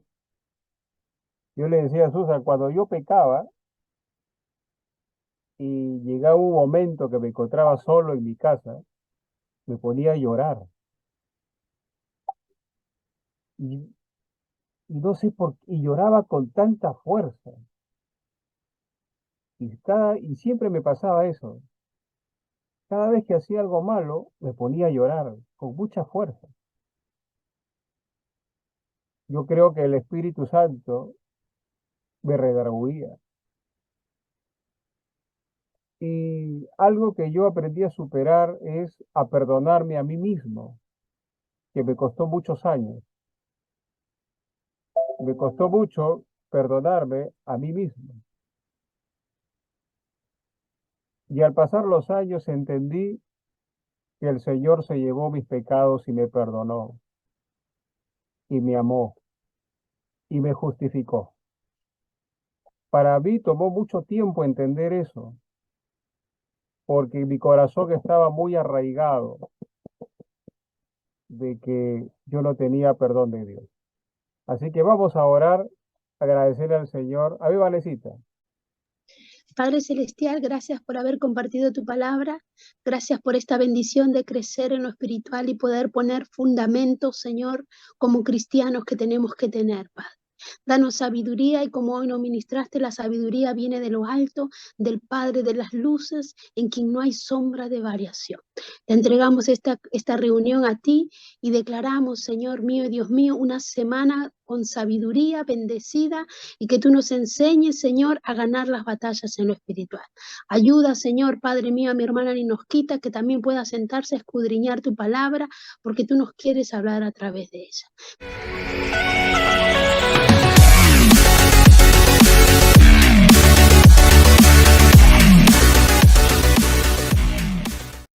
yo le decía a Susan, cuando yo pecaba y llegaba un momento que me encontraba solo en mi casa, me ponía a llorar. Y no sé por qué, y lloraba con tanta fuerza. Y siempre me pasaba eso. Cada vez que hacía algo malo, me ponía a llorar con mucha fuerza. Yo creo que el Espíritu Santo me redarguía. Y algo que yo aprendí a superar es a perdonarme a mí mismo, que me costó muchos años. Me costó mucho perdonarme a mí mismo. Y al pasar los años entendí que el Señor se llevó mis pecados y me perdonó, y me amó, y me justificó. Para mí tomó mucho tiempo entender eso, porque mi corazón estaba muy arraigado de que yo no tenía perdón de Dios. Así que vamos a orar, agradecerle al Señor. A ver, Valecita. Padre Celestial, gracias por haber compartido tu palabra, gracias por esta bendición de crecer en lo espiritual y poder poner fundamentos, Señor, como cristianos que tenemos que tener, Padre. Danos sabiduría y como hoy nos ministraste, la sabiduría viene de lo alto, del Padre de las luces, en quien no hay sombra de variación. Te entregamos esta reunión a ti y declaramos, Señor mío y Dios mío, una semana con sabiduría, bendecida, y que tú nos enseñes, Señor, a ganar las batallas en lo espiritual. Ayuda, Señor, Padre mío, a mi hermana Ninosquita, que también pueda sentarse a escudriñar tu palabra, porque tú nos quieres hablar a través de ella.